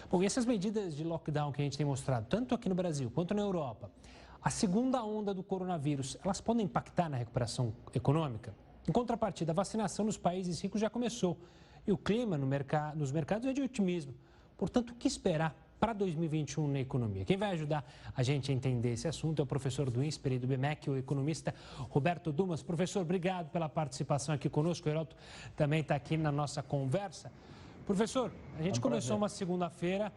Bom, e essas medidas de lockdown que a gente tem mostrado, tanto aqui no Brasil quanto na Europa, a segunda onda do coronavírus, elas podem impactar na recuperação econômica? Em contrapartida, a vacinação nos países ricos já começou e o clima nos mercados é de otimismo. Portanto, o que esperar para 2021 na economia? Quem vai ajudar a gente a entender esse assunto é o professor do INSPER e do BMEC, o economista Roberto Dumas. Professor, obrigado pela participação aqui conosco. O Heroto também está aqui na nossa conversa. Professor, a gente começou uma segunda-feira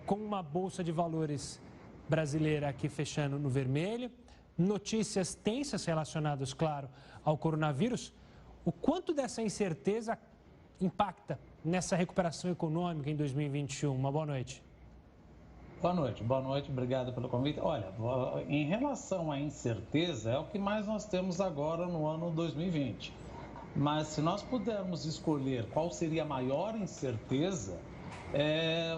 com uma bolsa de valores brasileira aqui fechando no vermelho, notícias tensas relacionadas, claro, ao coronavírus. O quanto dessa incerteza impacta nessa recuperação econômica em 2021? Uma boa noite. Boa noite, obrigado pelo convite. Olha, em relação à incerteza, é o que mais nós temos agora no ano 2020. Mas se nós pudermos escolher qual seria a maior incerteza,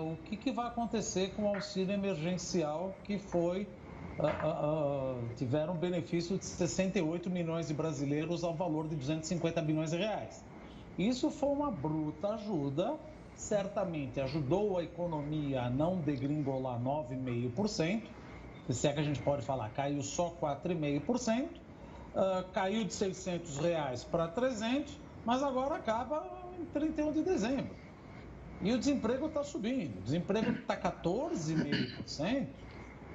o que vai acontecer com o auxílio emergencial que tiveram benefício de 68 milhões de brasileiros ao valor de 250 bilhões de reais. Isso foi uma bruta ajuda, certamente ajudou a economia a não degringolar 9,5%, se é que a gente pode falar, caiu só 4,5%, caiu de 600 reais para 300, mas agora acaba em 31 de dezembro. E o desemprego está subindo, o desemprego está 14,5%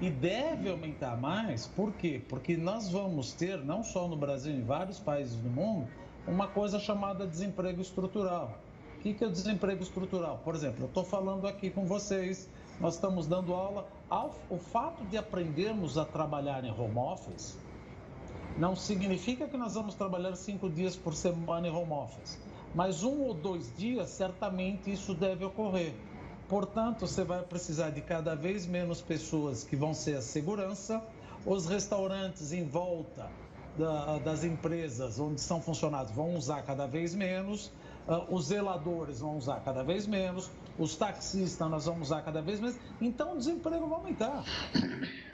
e deve aumentar mais. Por quê? Porque nós vamos ter, não só no Brasil, em vários países do mundo, uma coisa chamada desemprego estrutural. O que é o desemprego estrutural? Por exemplo, eu estou falando aqui com vocês, nós estamos dando aula. O fato de aprendermos a trabalhar em home office não significa que nós vamos trabalhar 5 dias por semana em home office, mas 1 ou 2 dias, certamente isso deve ocorrer. Portanto, você vai precisar de cada vez menos pessoas que vão ser a segurança, os restaurantes em volta das empresas onde são funcionários vão usar cada vez menos, os zeladores vão usar cada vez menos, os taxistas nós vamos usar cada vez menos, então o desemprego vai aumentar.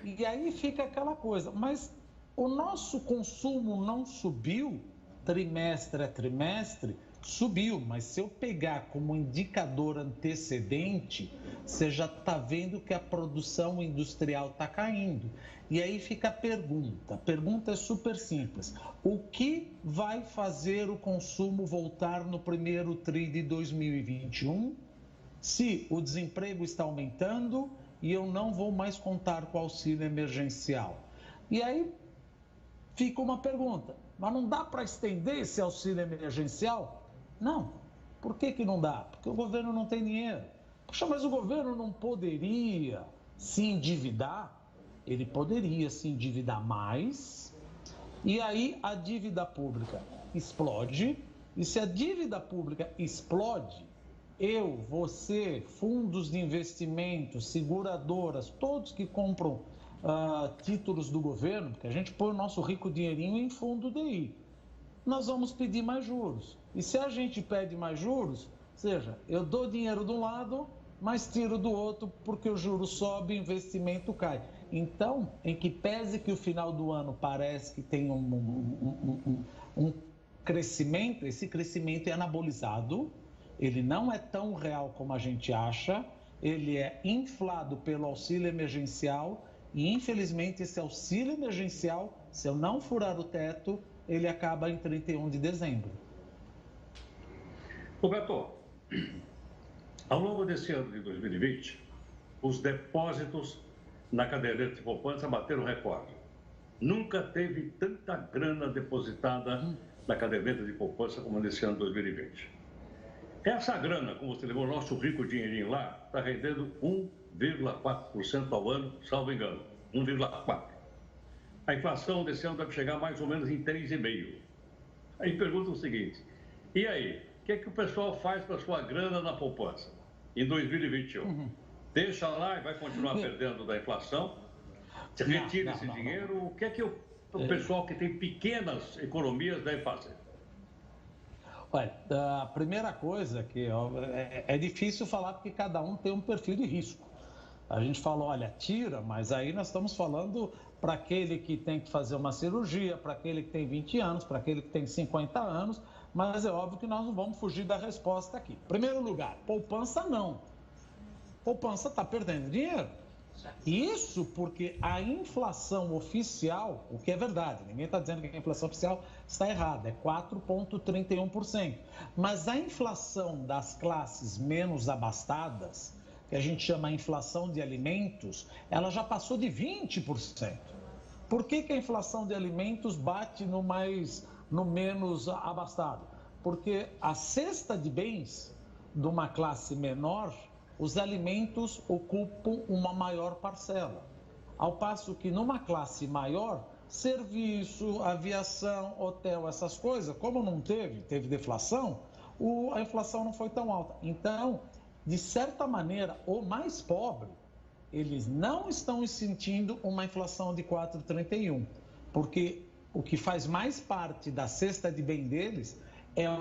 E aí fica aquela coisa, mas o nosso consumo não subiu, trimestre a trimestre, subiu, mas se eu pegar como indicador antecedente, você já está vendo que a produção industrial está caindo. E aí fica a pergunta é super simples. O que vai fazer o consumo voltar no primeiro tri de 2021 se o desemprego está aumentando e eu não vou mais contar com o auxílio emergencial? E aí fica uma pergunta, mas não dá para estender esse auxílio emergencial? Não. Por que não dá? Porque o governo não tem dinheiro. Poxa, mas o governo não poderia se endividar? Ele poderia se endividar mais e aí a dívida pública explode. E se a dívida pública explode, eu, você, fundos de investimento, seguradoras, todos que compram títulos do governo, porque a gente põe o nosso rico dinheirinho em fundo DI, nós vamos pedir mais juros. E se a gente pede mais juros, ou seja, eu dou dinheiro de um lado, mas tiro do outro porque o juro sobe, o investimento cai. Então, em que pese que o final do ano parece que tem um crescimento, esse crescimento é anabolizado, ele não é tão real como a gente acha, ele é inflado pelo auxílio emergencial e, infelizmente, esse auxílio emergencial, se eu não furar o teto, ele acaba em 31 de dezembro. Roberto, ao longo desse ano de 2020, os depósitos na caderneta de poupança bateram recorde. Nunca teve tanta grana depositada na caderneta de poupança como nesse ano de 2020. Essa grana, como você levou o nosso rico dinheirinho lá, está rendendo 1,4% ao ano, salvo engano, 1,4%. A inflação desse ano deve chegar mais ou menos em 3,5%. Aí pergunta o seguinte, e aí, o que é que o pessoal faz com a sua grana na poupança em 2021? Deixa lá e vai continuar perdendo da inflação? Retira esse dinheiro? O que é que o pessoal que tem pequenas economias deve fazer? Olha, a primeira coisa que é difícil falar porque cada um tem um perfil de risco. A gente fala, olha, tira, mas aí nós estamos falando para aquele que tem que fazer uma cirurgia, para aquele que tem 20 anos, para aquele que tem 50 anos, mas é óbvio que nós não vamos fugir da resposta aqui. Primeiro lugar, poupança não. poupança está perdendo dinheiro. Isso porque a inflação oficial, o que é verdade, ninguém está dizendo que a inflação oficial está errada, é 4,31%. Mas a inflação das classes menos abastadas, que a gente chama a inflação de alimentos, ela já passou de 20%. Por que a inflação de alimentos bate no menos abastado? Porque a cesta de bens de uma classe menor, os alimentos ocupam uma maior parcela. Ao passo que numa classe maior, serviço, aviação, hotel, essas coisas, como não teve deflação, a inflação não foi tão alta. Então, de certa maneira, o mais pobre, eles não estão sentindo uma inflação de 4,31, porque o que faz mais parte da cesta de bem deles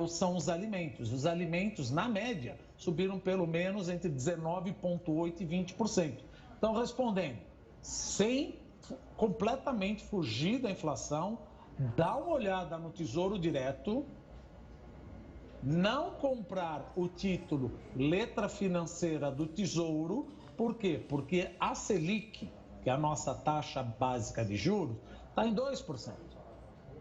são os alimentos. Os alimentos, na média, subiram pelo menos entre 19,8% e 20%. Então, respondendo, sem completamente fugir da inflação, dá uma olhada no Tesouro Direto, não comprar o título letra financeira do Tesouro. Por quê? Porque a Selic, que é a nossa taxa básica de juros, está em 2%.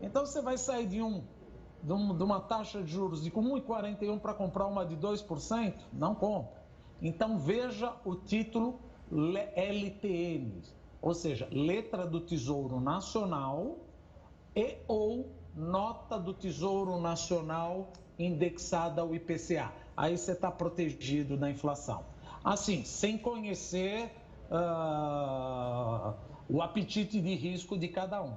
Então, você vai sair de uma taxa de juros de 1,41 para comprar uma de 2%? Não compra. Então, veja o título LTN, ou seja, letra do Tesouro Nacional ou nota do Tesouro Nacional indexada ao IPCA. Aí você está protegido da inflação. Assim, sem conhecer o apetite de risco de cada um.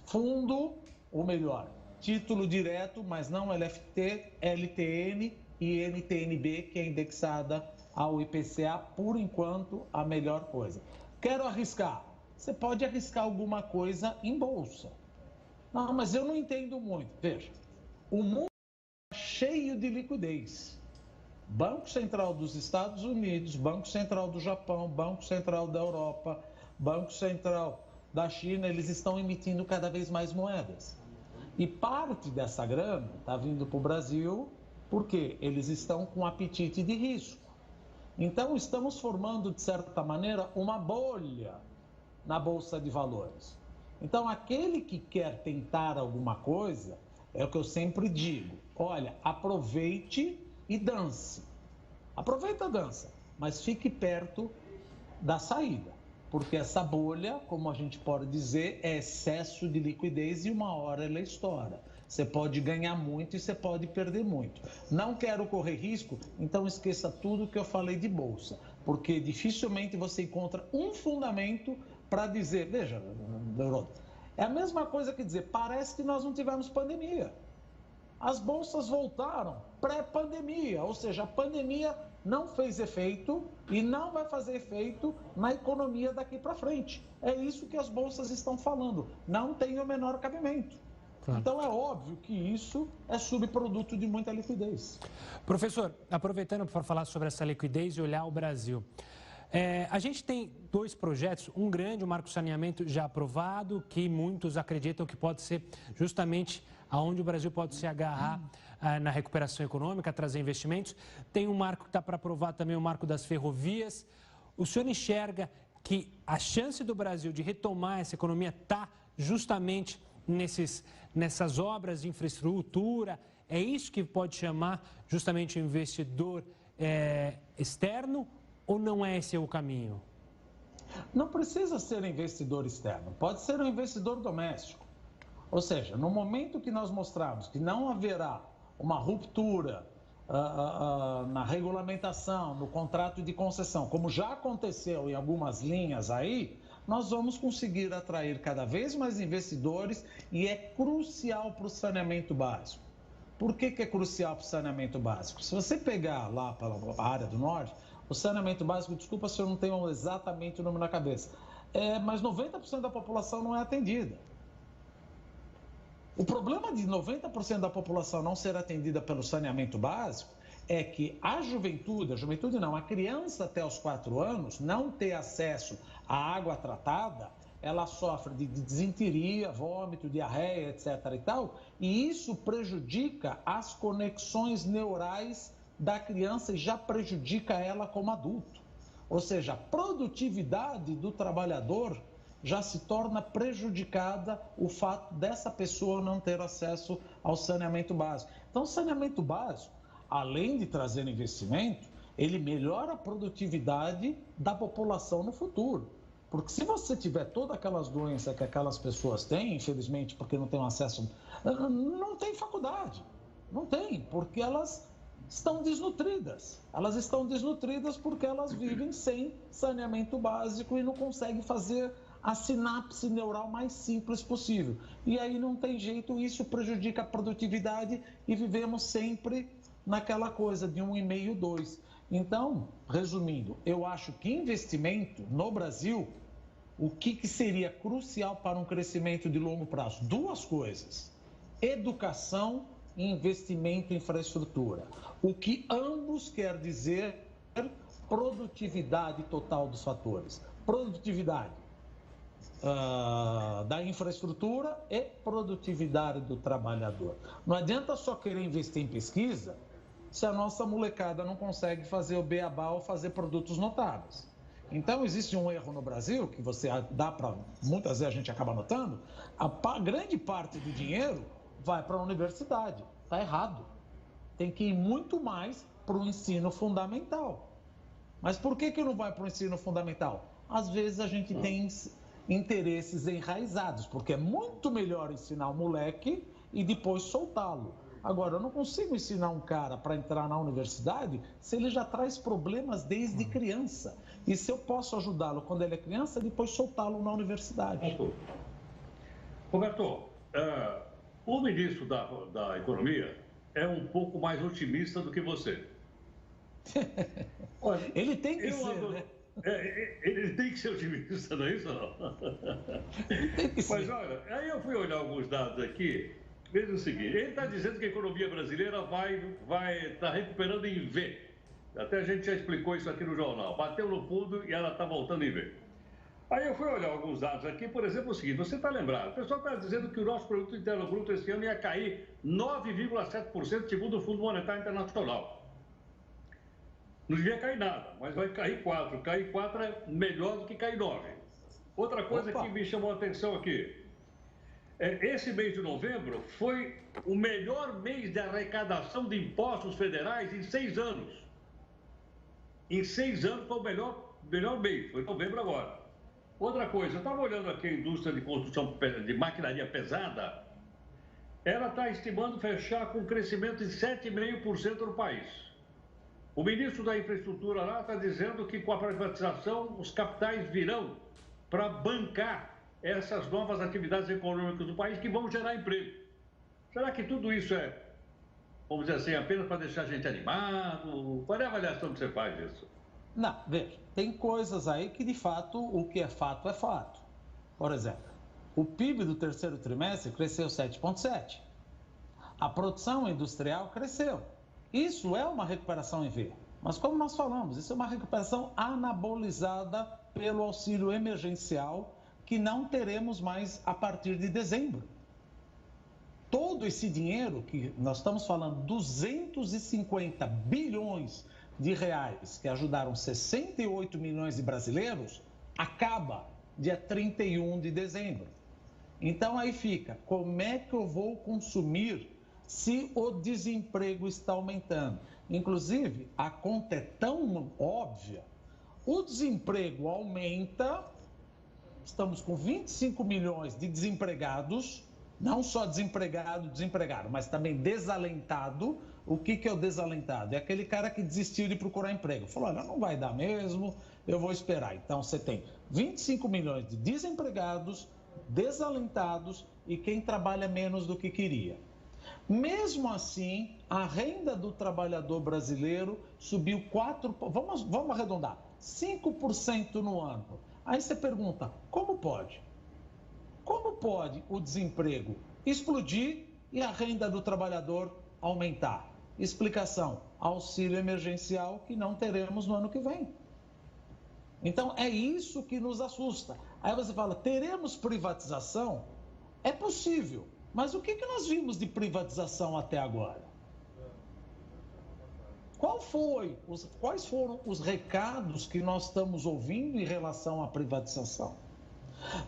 Fundo, ou melhor, título direto, mas não LFT, LTN e NTNB, que é indexada ao IPCA, por enquanto, a melhor coisa. Quero arriscar. Você pode arriscar alguma coisa em bolsa. Não, mas eu não entendo muito. Veja, o mundo está cheio de liquidez. Banco Central dos Estados Unidos, Banco Central do Japão, Banco Central da Europa, Banco Central da China, eles estão emitindo cada vez mais moedas. E parte dessa grana está vindo para o Brasil porque eles estão com apetite de risco. Então, estamos formando, de certa maneira, uma bolha na Bolsa de Valores. Então, aquele que quer tentar alguma coisa, é o que eu sempre digo, olha, aproveite e dance. Aproveita a dança, mas fique perto da saída. Porque essa bolha, como a gente pode dizer, é excesso de liquidez e uma hora ela estoura. Você pode ganhar muito e você pode perder muito. Não quero correr risco, então esqueça tudo que eu falei de bolsa. Porque dificilmente você encontra um fundamento para dizer, veja, é a mesma coisa que dizer, parece que nós não tivemos pandemia. As bolsas voltaram pré-pandemia, ou seja, a pandemia não fez efeito e não vai fazer efeito na economia daqui para frente. É isso que as bolsas estão falando, não tem o menor cabimento. Claro. Então é óbvio que isso é subproduto de muita liquidez. Professor, aproveitando para falar sobre essa liquidez e olhar o Brasil, a gente tem dois projetos, um grande, o Marco Saneamento já aprovado, que muitos acreditam que pode ser justamente aonde o Brasil pode se agarrar na recuperação econômica, trazer investimentos. Tem um marco que está para aprovar também, o marco das ferrovias. O senhor enxerga que a chance do Brasil de retomar essa economia está justamente nessas obras de infraestrutura? É isso que pode chamar justamente o investidor externo ou não é esse o caminho? Não precisa ser investidor externo, pode ser um investidor doméstico. Ou seja, no momento que nós mostrarmos que não haverá uma ruptura na regulamentação, no contrato de concessão, como já aconteceu em algumas linhas aí, nós vamos conseguir atrair cada vez mais investidores e é crucial para o saneamento básico. Por que é crucial para o saneamento básico? Se você pegar lá para a área do norte, o saneamento básico, desculpa se eu não tenho exatamente o número na cabeça, mas 90% da população não é atendida. O problema de 90% da população não ser atendida pelo saneamento básico é que a juventude não, a criança até os 4 anos não ter acesso à água tratada, ela sofre de desinteria, vômito, diarreia, etc. e tal, e isso prejudica as conexões neurais da criança e já prejudica ela como adulto. Ou seja, a produtividade do trabalhador já se torna prejudicada o fato dessa pessoa não ter acesso ao saneamento básico. Então, o saneamento básico, além de trazer investimento, ele melhora a produtividade da população no futuro. Porque se você tiver todas aquelas doenças que aquelas pessoas têm, infelizmente, porque não têm acesso, não tem faculdade. Não tem, porque elas estão desnutridas. Elas estão desnutridas porque elas vivem sem saneamento básico e não conseguem fazer a sinapse neural mais simples possível. E aí não tem jeito, isso prejudica a produtividade e vivemos sempre naquela coisa de 1,5, 2. Então, resumindo, eu acho que investimento no Brasil, o que seria crucial para um crescimento de longo prazo? Duas coisas: educação e investimento em infraestrutura. O que ambos quer dizer produtividade total dos fatores. Produtividade da infraestrutura e produtividade do trabalhador. Não adianta só querer investir em pesquisa se a nossa molecada não consegue fazer o beabá ou fazer produtos notáveis. Então, existe um erro no Brasil, que você dá para, muitas vezes a gente acaba notando, a grande parte do dinheiro vai para a universidade. Está errado. Tem que ir muito mais para o ensino fundamental. Mas por que não vai para o ensino fundamental? Às vezes a gente tem interesses enraizados, porque é muito melhor ensinar o moleque e depois soltá-lo. Agora, eu não consigo ensinar um cara para entrar na universidade se ele já traz problemas desde criança. E se eu posso ajudá-lo quando ele é criança, depois soltá-lo na universidade. Roberto, o ministro da Economia é um pouco mais otimista do que você. Olha, ele tem que ser, né? Ele tem que ser otimista, não é isso? Não? Tem que ser. Mas olha, aí eu fui olhar alguns dados aqui. Veja o seguinte, ele está dizendo que a economia brasileira vai estar recuperando em V. Até a gente já explicou isso aqui no jornal. Bateu no fundo e ela está voltando em V. Aí eu fui olhar alguns dados aqui, por exemplo, o seguinte, você está lembrado, o pessoal está dizendo que o nosso produto interno bruto esse ano ia cair 9,7% segundo o Fundo Monetário Internacional. Não devia cair nada, mas vai cair 4%. Cair 4% é melhor do que cair 9%. Outra coisa que me chamou a atenção aqui, esse mês de novembro foi o melhor mês de arrecadação de impostos federais em 6 anos. Em 6 anos foi o melhor mês, foi novembro agora. Outra coisa, eu estava olhando aqui a indústria de construção de maquinaria pesada, ela está estimando fechar com crescimento de 7,5% no país. O ministro da Infraestrutura lá está dizendo que com a privatização os capitais virão para bancar essas novas atividades econômicas do país que vão gerar emprego. Será que tudo isso é, vamos dizer assim, apenas para deixar a gente animado? Qual é a avaliação que você faz disso? Não, veja, tem coisas aí que de fato, o que é fato é fato. Por exemplo, o PIB do terceiro trimestre cresceu 7,7%. A produção industrial cresceu. Isso é uma recuperação em V. Mas como nós falamos, isso é uma recuperação anabolizada pelo auxílio emergencial que não teremos mais a partir de dezembro. Todo esse dinheiro que nós estamos falando, 250 bilhões de reais que ajudaram 68 milhões de brasileiros, acaba dia 31 de dezembro. Então aí fica, como é que eu vou consumir se o desemprego está aumentando? Inclusive, a conta é tão óbvia, o desemprego aumenta, estamos com 25 milhões de desempregados, não só desempregado, mas também desalentado. O que é o desalentado? É aquele cara que desistiu de procurar emprego. Falou, olha, não vai dar mesmo, eu vou esperar. Então, você tem 25 milhões de desempregados, desalentados e quem trabalha menos do que queria. Mesmo assim, a renda do trabalhador brasileiro subiu 4%, vamos arredondar, 5% no ano. Aí você pergunta, como pode? Como pode o desemprego explodir e a renda do trabalhador aumentar? Explicação, auxílio emergencial que não teremos no ano que vem. Então, é isso que nos assusta. Aí você fala, teremos privatização? É possível, mas o que nós vimos de privatização até agora? Quais foram os recados que nós estamos ouvindo em relação à privatização?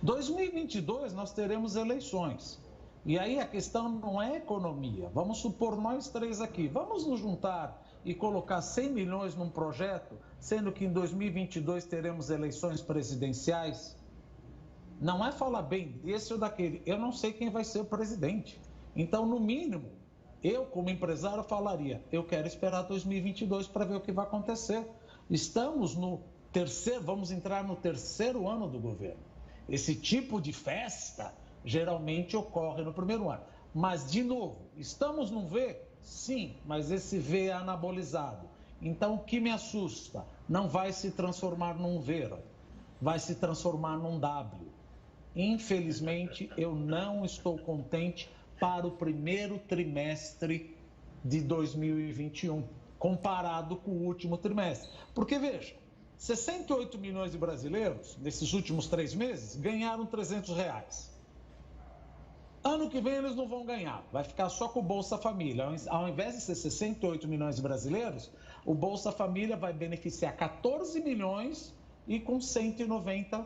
2022 nós teremos eleições. E aí a questão não é economia. Vamos supor nós três aqui, vamos nos juntar e colocar 100 milhões num projeto, sendo que em 2022 teremos eleições presidenciais? Não é falar bem desse ou daquele. Eu não sei quem vai ser o presidente. Então, no mínimo, eu, como empresário, falaria, eu quero esperar 2022 para ver o que vai acontecer. Estamos no terceiro, vamos entrar no terceiro ano do governo. Esse tipo de festa geralmente ocorre no primeiro ano. Mas, de novo, estamos num V? Sim, mas esse V é anabolizado. Então, o que me assusta? Não vai se transformar num V, vai se transformar num W. Infelizmente, eu não estou contente para o primeiro trimestre de 2021, comparado com o último trimestre. Porque, veja, 68 milhões de brasileiros, nesses últimos 3 meses, ganharam R$300. Ano que vem eles não vão ganhar, vai ficar só com o Bolsa Família. Ao invés de ser 68 milhões de brasileiros, o Bolsa Família vai beneficiar 14 milhões e com R$190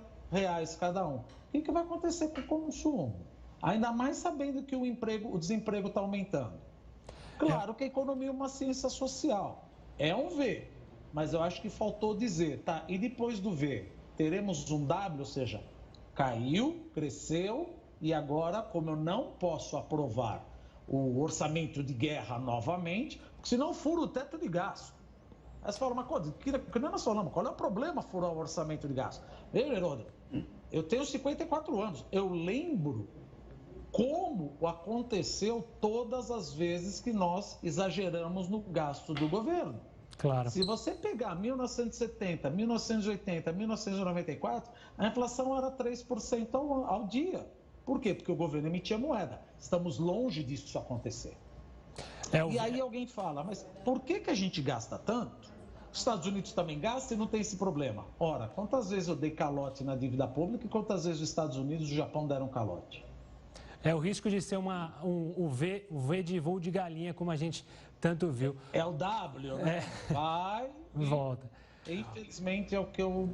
cada um. O que vai acontecer com o consumo? Ainda mais sabendo que o desemprego está aumentando. Claro que a economia é uma ciência social, é um V, mas eu acho que faltou dizer, tá? E depois do V, teremos um W, ou seja, caiu, cresceu, e agora, como eu não posso aprovar o orçamento de guerra novamente, porque senão furo o teto de gasto. Aí você fala, mas que nós falamos, qual é o problema furar o orçamento de gasto? Veja, Heródoto, eu tenho 54 anos, eu lembro como aconteceu todas as vezes que nós exageramos no gasto do governo. Claro. Se você pegar 1970, 1980, 1994, a inflação era 3% ao dia. Por quê? Porque o governo emitia moeda. Estamos longe disso acontecer. E aí alguém fala, mas por que a gente gasta tanto? Os Estados Unidos também gastam e não tem esse problema. Ora, quantas vezes eu dei calote na dívida pública e quantas vezes os Estados Unidos e o Japão deram calote? É o risco de ser o V de voo de galinha, como a gente tanto viu. É o W, né? Vai e volta. Infelizmente é o que eu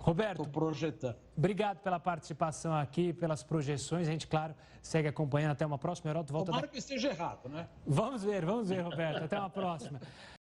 estou projetando. Obrigado pela participação aqui, pelas projeções. A gente, claro, segue acompanhando. Até uma próxima. Heródoto volta. Tomara que esteja errado, né? Vamos ver, Roberto. Até uma próxima.